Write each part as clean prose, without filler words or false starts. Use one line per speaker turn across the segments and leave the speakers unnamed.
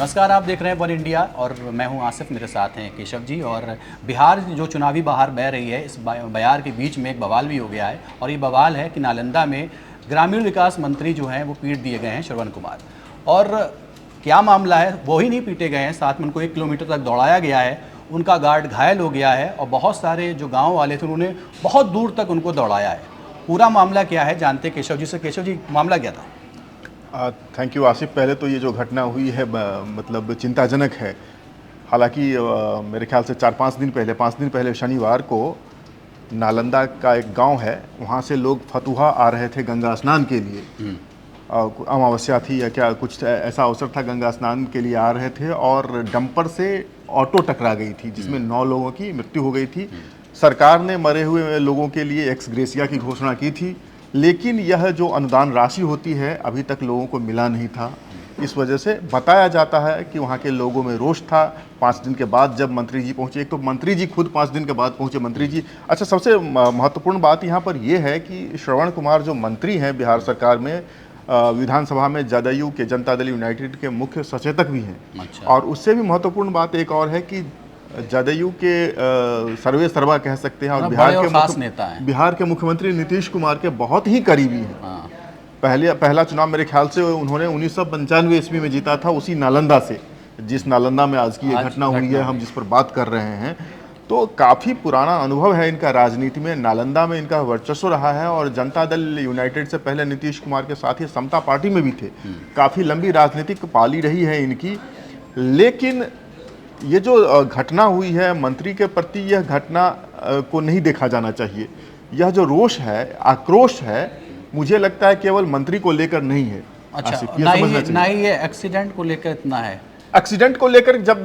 नमस्कार, आप देख रहे हैं वन इंडिया और मैं हूं आसिफ, मेरे साथ हैं केशव जी। और बिहार जो चुनावी बहार बह रही है, इस बहार के बीच में एक बवाल भी हो गया है और ये बवाल है कि नालंदा में ग्रामीण विकास मंत्री जो हैं वो पीट दिए गए हैं, श्रवण कुमार। और क्या मामला है, वो ही नहीं पीटे गए हैं, साथ में उनको 1 किलोमीटर तक दौड़ाया गया है, उनका गार्ड घायल हो गया है और बहुत सारे जो गाँव वाले थे उन्होंने बहुत दूर तक उनको दौड़ाया है। पूरा मामला क्या है जानते केशव जी से। केशव जी, मामला क्या था?
Thank you Asif. पहले तो ये जो घटना हुई है मतलब चिंताजनक है। हालांकि मेरे ख्याल से 5 दिन पहले शनिवार को नालंदा का एक गांव है, वहाँ से लोग फतुहा आ रहे थे गंगा स्नान के लिए। अमावस्या थी या क्या कुछ ऐसा अवसर था, गंगा स्नान के लिए आ रहे थे और डंपर से ऑटो टकरा गई थी जिसमें 9 लोगों की मृत्यु हो गई थी। सरकार ने मरे हुए लोगों के लिए एक्स ग्रेसिया की घोषणा की थी, लेकिन यह जो अनुदान राशि होती है अभी तक लोगों को मिला नहीं था। इस वजह से बताया जाता है कि वहाँ के लोगों में रोष था। 5 दिन के बाद जब मंत्री जी पहुँचे, एक तो मंत्री जी खुद 5 दिन के बाद पहुँचे मंत्री जी। अच्छा, सबसे महत्वपूर्ण बात यहाँ पर यह है कि श्रवण कुमार जो मंत्री हैं बिहार सरकार में, विधानसभा में जदयू के जनता दल यूनाइटेड के मुख्य सचेतक भी हैं।
अच्छा।
और उससे भी महत्वपूर्ण बात एक और है कि जदयू के सर्वे सर्वा कह सकते हैं और बिहार के मुख्यमंत्री नीतीश कुमार के बहुत ही करीबी हैं।
हाँ।
पहला चुनाव मेरे ख्याल से उन्होंने 1995 ईस्वी में जीता था, उसी नालंदा से, जिस नालंदा में आज की ये घटना हुई है, हम जिस पर बात कर रहे हैं। तो काफ़ी पुराना अनुभव है इनका राजनीति में, नालंदा में इनका वर्चस्व रहा है। और जनता दल यूनाइटेड से पहले नीतीश कुमार के साथ ही समता पार्टी में भी थे। काफ़ी लंबी राजनीतिक पाली रही है इनकी। लेकिन ये जो घटना हुई है मंत्री के प्रति, यह घटना को नहीं देखा जाना चाहिए। यह जो रोष है, आक्रोश है, मुझे लगता है केवल मंत्री को लेकर नहीं है।
अच्छा, ना ही ये एक्सीडेंट को लेकर इतना है।
एक्सीडेंट को लेकर जब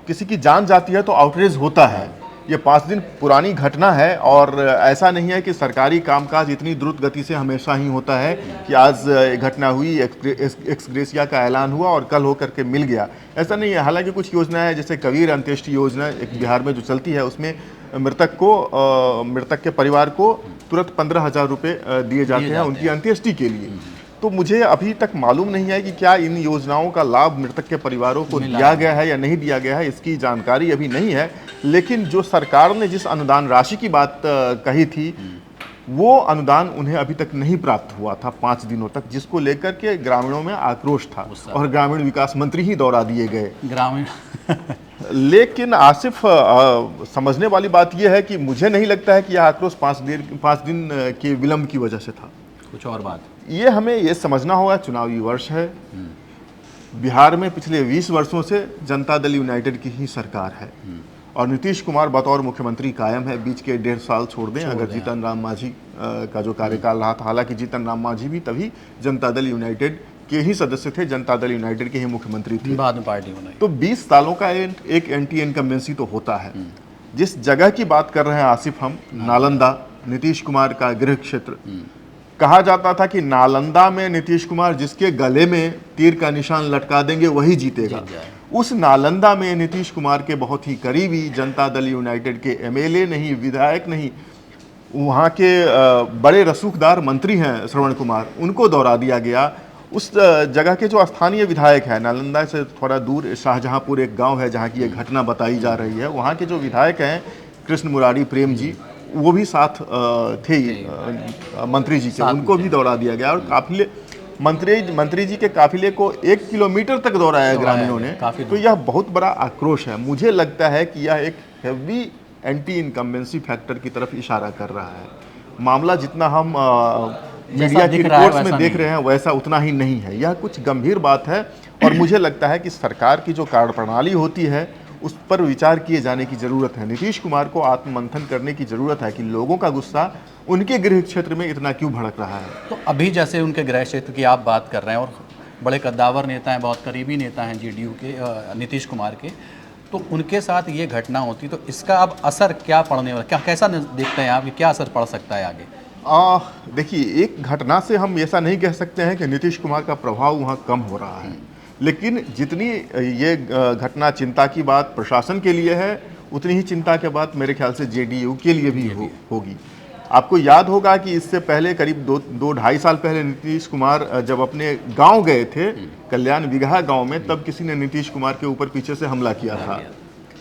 किसी की जान जाती है तो आउटरेज होता है। ये 5 दिन पुरानी घटना है और ऐसा नहीं है कि सरकारी कामकाज इतनी द्रुत गति से हमेशा ही होता है कि आज घटना हुई, एक्स ग्रेसिया का ऐलान हुआ और कल होकर के मिल गया, ऐसा नहीं है। हालांकि कुछ योजना है, जैसे कबीर अंत्येष्टि योजना एक बिहार में जो चलती है, उसमें मृतक के परिवार को तुरंत 15,000 रुपये दिए जाते हैं उनकी अंत्येष्टि के लिए। तो मुझे अभी तक मालूम नहीं है कि क्या इन योजनाओं का लाभ मृतक के परिवारों को दिया गया है या नहीं दिया गया है, इसकी जानकारी अभी नहीं है। लेकिन जो सरकार ने जिस अनुदान राशि की बात कही थी, वो अनुदान उन्हें अभी तक नहीं प्राप्त हुआ था 5 दिनों तक, जिसको लेकर के ग्रामीणों में आक्रोश था और ग्रामीण विकास मंत्री ही दौड़ा दिए गए
ग्रामीण।
लेकिन आसिफ, समझने वाली बात यह है कि मुझे नहीं लगता है कि यह आक्रोश 5 दिन के विलंब की वजह से था।
कुछ और बात
ये हमें ये समझना होगा, चुनावी वर्ष है, बिहार में पिछले 20 वर्षों से जनता दल यूनाइटेड की ही सरकार है और नीतीश कुमार बतौर मुख्यमंत्री कायम है। बीच के 1.5 साल छोड़ दें अगर जीतन राम मांझी का जो कार्यकाल रहा था, हालांकि जीतन राम मांझी भी तभी जनता दल यूनाइटेड के ही सदस्य थे, जनता दल यूनाइटेड के ही मुख्यमंत्री थे,
बाद में पार्टी बनाई।
तो 20 सालों का एक एंटी इनकम्बेंसी तो होता है। जिस जगह की बात कर रहे हैं आसिफ हम, नालंदा, नीतीश कुमार का गृह क्षेत्र, कहा जाता था कि नालंदा में नीतीश कुमार जिसके गले में तीर का निशान लटका देंगे वही जीतेगा। उस नालंदा में नीतीश कुमार के बहुत ही करीबी जनता दल यूनाइटेड के एमएलए नहीं, विधायक नहीं, वहाँ के बड़े रसूखदार मंत्री हैं श्रवण कुमार, उनको दौड़ा दिया गया। उस जगह के जो स्थानीय विधायक है, नालंदा से थोड़ा दूर शाहजहांपुर एक गाँव है जहाँ की ये घटना बताई जा रही है, वहाँ के जो विधायक हैं कृष्ण मुरारी प्रेम जी, वो भी साथ थे मंत्री जी के, उनको भी दौड़ा दिया गया। और काफिले मंत्री जी के काफिले को 1 किलोमीटर तक दौड़ाया ग्रामीणों ने। तो यह बहुत बड़ा आक्रोश है। मुझे लगता है कि यह एक हेवी एंटी इनकम्बेंसी फैक्टर की तरफ इशारा कर रहा है। मामला जितना हम मीडिया की रिपोर्ट्स में देख रहे हैं वैसा उतना ही नहीं है। यह कुछ गंभीर बात है और मुझे लगता है कि सरकार की जो कार्यप्रणाली होती है उस पर विचार किए जाने की ज़रूरत है। नीतीश कुमार को आत्ममंथन करने की ज़रूरत है कि लोगों का गुस्सा उनके गृह क्षेत्र में इतना क्यों भड़क रहा है।
तो अभी जैसे उनके गृह क्षेत्र की आप बात कर रहे हैं और बड़े कद्दावर नेता हैं, बहुत करीबी नेता हैं जेडीयू के, नीतीश कुमार के, तो उनके साथ ये घटना होती तो इसका अब असर क्या पड़ने वाला, क्या कैसा देखते हैं आप कि क्या असर पड़ सकता है आगे?
देखिए, एक घटना से हम ऐसा नहीं कह सकते हैं कि नीतीश कुमार का प्रभाव वहाँ कम हो रहा है, लेकिन जितनी ये घटना चिंता की बात प्रशासन के लिए है, उतनी ही चिंता के बात मेरे ख्याल से जेडीयू के लिए भी होगी। आपको याद होगा कि इससे पहले करीब दो ढाई साल पहले नीतीश कुमार जब अपने गांव गए थे, कल्याण बिगहा गांव में, तब किसी ने नीतीश कुमार के ऊपर पीछे से हमला किया था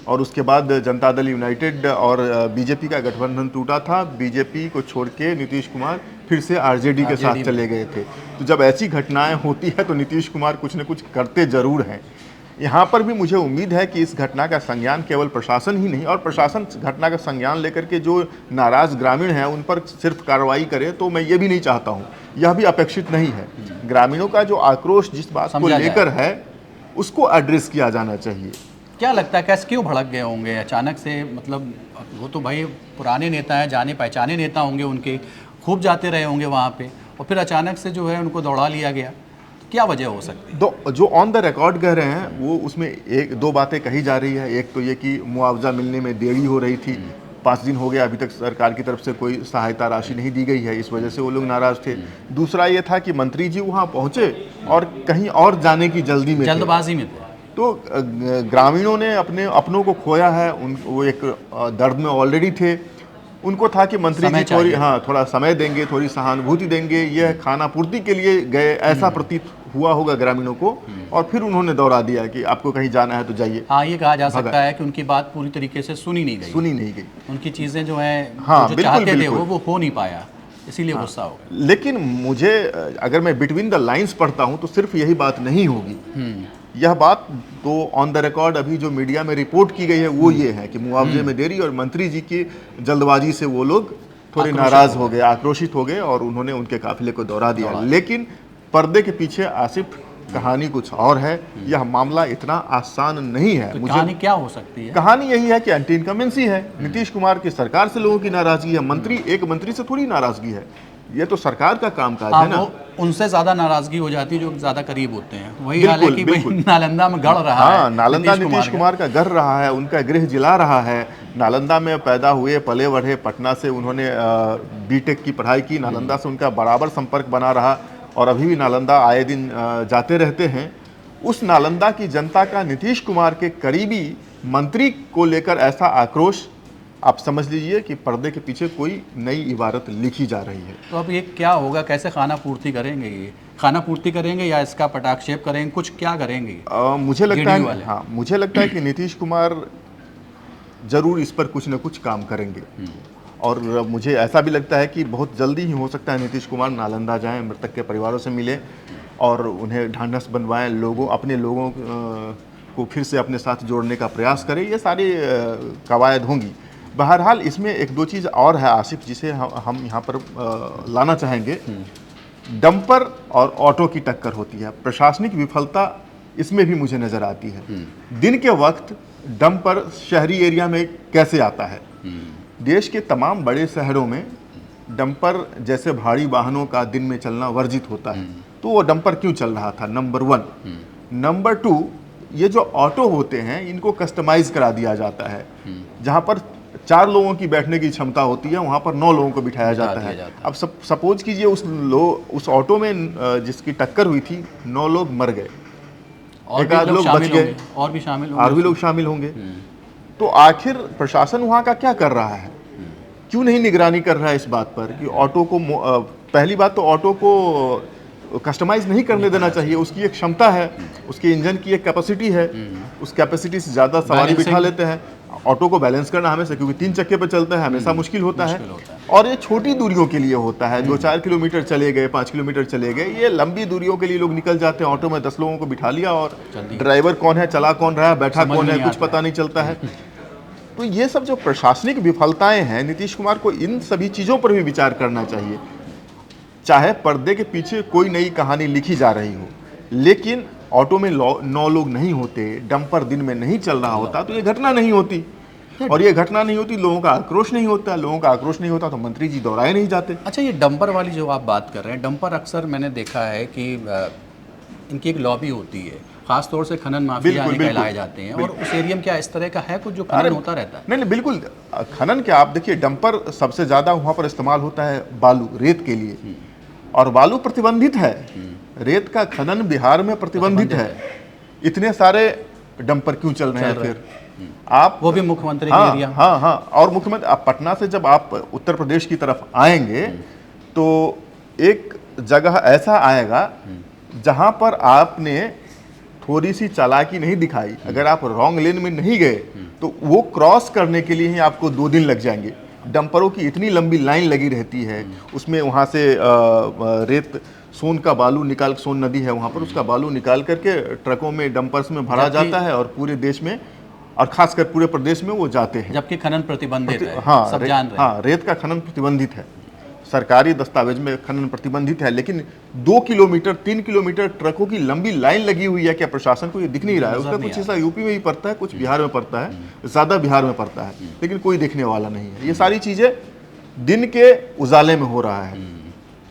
और उसके बाद जनता दल यूनाइटेड और बीजेपी का गठबंधन टूटा था। बीजेपी को छोड़ के नीतीश कुमार फिर से आरजेडी के साथ चले गए थे। तो जब ऐसी घटनाएं होती है तो नीतीश कुमार कुछ न कुछ करते जरूर हैं। यहाँ पर भी मुझे उम्मीद है कि इस घटना का संज्ञान केवल प्रशासन ही नहीं, और प्रशासन घटना का संज्ञान लेकर के जो नाराज ग्रामीण हैं उन पर सिर्फ कार्रवाई करे, तो मैं ये भी नहीं चाहता हूँ, यह भी अपेक्षित नहीं है। ग्रामीणों का जो आक्रोश जिस बात को लेकर है उसको एड्रेस किया जाना चाहिए।
क्या लगता है कैसे क्यों भड़क गए होंगे अचानक से? मतलब वो तो भाई पुराने नेता हैं, जाने पहचाने नेता होंगे, उनके खूब जाते रहे होंगे वहाँ पे, और फिर अचानक से जो है उनको दौड़ा लिया गया। तो क्या वजह हो सकती है?
जो ऑन द रिकॉर्ड कह रहे हैं वो उसमें एक दो बातें कही जा रही है। एक तो ये कि मुआवजा मिलने में देरी हो रही थी, 5 दिन हो गया अभी तक सरकार की तरफ से कोई सहायता राशि नहीं दी गई है, इस वजह से वो लोग नाराज थे। दूसरा ये था कि मंत्री जी वहाँ पहुँचे और कहीं और जाने की
जल्दबाजी में थे।
तो ग्रामीणों ने अपनों को खोया है, वो एक दर्द में ऑलरेडी थे। उनको था कि मंत्री जी थोड़ा समय देंगे, थोड़ी सहानुभूति देंगे, यह खाना पूर्ति के लिए गए ऐसा प्रतीत हुआ होगा ग्रामीणों को, और फिर उन्होंने दौड़ा दिया कि आपको कहीं जाना है तो जाइए।
हाँ, ये कहा जा सकता है कि उनकी बात पूरी तरीके से सुनी नहीं गई। उनकी चीज़ें जो हैं जो चाहते थे वो हो नहीं पाया, इसीलिए गुस्सा हो गया।
लेकिन मुझे अगर मैं बिटवीन द लाइन्स पढ़ता हूँ तो सिर्फ यही बात नहीं होगी। यह बात तो ऑन द रिकॉर्ड अभी जो मीडिया में रिपोर्ट की गई है वो ये है कि मुआवजे में देरी और मंत्री जी की जल्दबाजी से वो लोग थोड़े नाराज हो गए, आक्रोशित हो गए और उन्होंने उनके काफिले को दौड़ा दिया। लेकिन पर्दे के पीछे आसिफ कहानी कुछ और है। यह मामला इतना आसान नहीं है।
तो कहानी क्या हो सकती है?
कहानी यही है कि एंटी इनकम्बेंसी है। नीतीश कुमार की सरकार से लोगों की नाराजगी है। एक मंत्री से थोड़ी नाराजगी है, ये तो सरकार का कामकाज है ना।
उनसे ज्यादा नाराजगी हो जाती है जो ज्यादा करीब होते हैं। वही हाल है कि नालंदा में गढ़ रहा है।
नालंदा नीतीश कुमार का गढ़ रहा है, उनका गृह जिला रहा है। नालंदा में पैदा हुए, पले बढ़े, पटना से उन्होंने बीटेक की पढ़ाई की। नालंदा से उनका बराबर संपर्क बना रहा और अभी भी नालंदा आए दिन जाते रहते हैं। उस नालंदा की जनता का नीतीश कुमार के करीबी मंत्री को लेकर ऐसा आक्रोश, आप समझ लीजिए कि पर्दे के पीछे कोई नई इबारत लिखी जा रही है।
तो अब ये क्या होगा? कैसे खाना पूर्ति करेंगे? ये खाना पूर्ति करेंगे या इसका पटाक्षेप करेंगे? कुछ क्या करेंगे?
मुझे लगता है कि नीतीश कुमार जरूर इस पर कुछ न कुछ काम करेंगे। और मुझे ऐसा भी लगता है कि बहुत जल्दी ही हो सकता है नीतीश कुमार नालंदा जाएं, मृतक के परिवारों से मिलें और उन्हें ढांढस बनवाएं, अपने लोगों को फिर से अपने साथ जोड़ने का प्रयास करें। ये सारी कवायद होंगी। बहरहाल इसमें एक दो चीज़ और है आसिफ, जिसे हम यहाँ पर लाना चाहेंगे। डंपर और ऑटो की टक्कर होती है। प्रशासनिक विफलता इसमें भी मुझे नज़र आती है। दिन के वक्त डंपर शहरी एरिया में कैसे आता है? देश के तमाम बड़े शहरों में डंपर जैसे भारी वाहनों का दिन में चलना वर्जित होता है। तो वो डंपर क्यों चल रहा था? नंबर 1। नंबर 2, ये जो ऑटो होते हैं इनको कस्टमाइज करा दिया जाता है। जहाँ पर 4 लोगों की बैठने की क्षमता होती है वहाँ पर 9 लोगों को बिठाया जाता है। अब सपोज कीजिए उस ऑटो में जिसकी टक्कर हुई थी 9 लोग मर गए, एक आध लोग बच गए, और भी लोग शामिल होंगे। तो आखिर प्रशासन वहाँ का क्या कर रहा है? क्यों नहीं निगरानी कर रहा है इस बात पर कि ऑटो को पहली बात तो ऑटो को कस्टमाइज नहीं करने देना चाहिए। उसकी एक क्षमता है, उसके इंजन की एक कैपेसिटी है, उस कैपेसिटी से ज़्यादा सवारी बिठा लेते हैं। ऑटो को बैलेंस करना हमेशा, क्योंकि 3 चक्के पर चलता है, हमेशा मुश्किल होता है। और ये छोटी दूरियों के लिए होता है। 2-4 किलोमीटर चले गए, 5 किलोमीटर चले गए, ये लंबी दूरियों के लिए लोग निकल जाते हैं। ऑटो में 10 लोगों को बिठा लिया और ड्राइवर कौन है, चला कौन रहा है, बैठा कौन है, कुछ पता नहीं चलता है। तो ये सब जो प्रशासनिक विफलताएं हैं, नीतीश कुमार को इन सभी चीज़ों पर भी विचार करना चाहिए। चाहे पर्दे के पीछे कोई नई कहानी लिखी जा रही हो, लेकिन ऑटो में 9 लोग नहीं होते, डंपर दिन में नहीं चल रहा होता तो ये घटना नहीं होती। और ये घटना नहीं होती, लोगों का आक्रोश नहीं होता। लोगों का आक्रोश नहीं होता तो मंत्री जी दौड़ाए नहीं जाते।
अच्छा, ये डंपर वाली जो आप बात कर रहे हैं, डंपर अक्सर मैंने देखा है कि इनकी एक लॉबी होती है, खासतौर से खनन माफिया कहलाए जाते हैं। और उस एरिया में क्या इस तरह का है कुछ जो खनन होता रहता है?
नहीं, बिल्कुल खनन क्या, आप देखिए डंपर सबसे ज़्यादा वहाँ पर इस्तेमाल होता है बालू, रेत के लिए, और बालू प्रतिबंधित है। रेत का खनन बिहार में प्रतिबंधित है। इतने सारे डंपर क्यों चल रहे हैं फिर? आप
वो भी मुख्यमंत्री
हाँ,
का एरिया।
हाँ हाँ, और मुख्यमंत्री आप पटना से जब आप उत्तर प्रदेश की तरफ आएंगे तो एक जगह ऐसा आएगा जहां पर आपने थोड़ी सी चालाकी नहीं दिखाई, अगर आप रॉन्ग लेन में नहीं गए तो वो क्रॉस करने के लिए ही आपको 2 दिन लग जाएंगे। डंपरों की इतनी लंबी लाइन लगी रहती है, उसमें वहाँ से रेत सोन का बालू निकाल, सोन नदी है वहाँ पर, उसका बालू निकाल करके ट्रकों में डंपर्स में भरा जाता है और पूरे देश में और खासकर पूरे प्रदेश में वो जाते हैं।
जबकि खनन प्रतिबंधित है,
हाँ,
सब जान रहे हैं।
हाँ, रेत का खनन प्रतिबंधित है, सरकारी दस्तावेज में खनन प्रतिबंधित है, लेकिन 2 किलोमीटर 3 किलोमीटर ट्रकों की लंबी लाइन लगी हुई है। क्या प्रशासन को ये दिख नहीं रहा है? उसका कुछ हिस्सा यूपी में भी पड़ता है, कुछ बिहार में पड़ता है, ज़्यादा बिहार में पड़ता है, लेकिन कोई देखने वाला नहीं है। ये सारी चीज़ें दिन के उजाले में हो रहा है,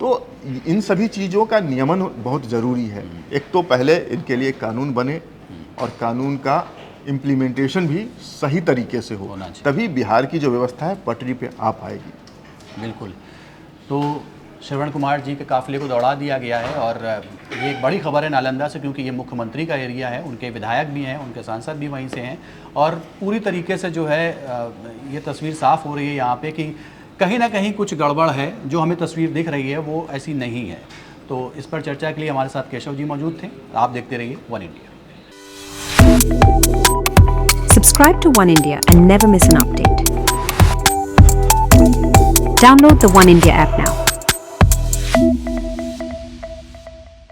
तो इन सभी चीज़ों का नियमन बहुत ज़रूरी है। एक तो पहले इनके लिए कानून बने और कानून का इम्प्लीमेंटेशन भी सही तरीके से हो, तभी बिहार की जो व्यवस्था है पटरी पे आ पाएगी।
बिल्कुल। तो श्रवण कुमार जी के काफिले को दौड़ा दिया गया है और ये एक बड़ी खबर है नालंदा से, क्योंकि ये मुख्यमंत्री का एरिया है, उनके विधायक भी हैं, उनके सांसद भी वहीं से हैं और पूरी तरीके से जो है ये तस्वीर साफ हो रही है यहाँ पे कि कहीं ना कहीं कुछ गड़बड़ है। जो हमें तस्वीर दिख रही है वो ऐसी नहीं है। तो इस पर चर्चा के लिए हमारे साथ केशव जी मौजूद थे। आप देखते रहिए one India.
Subscribe to One India and never miss an update. Download the One India app now.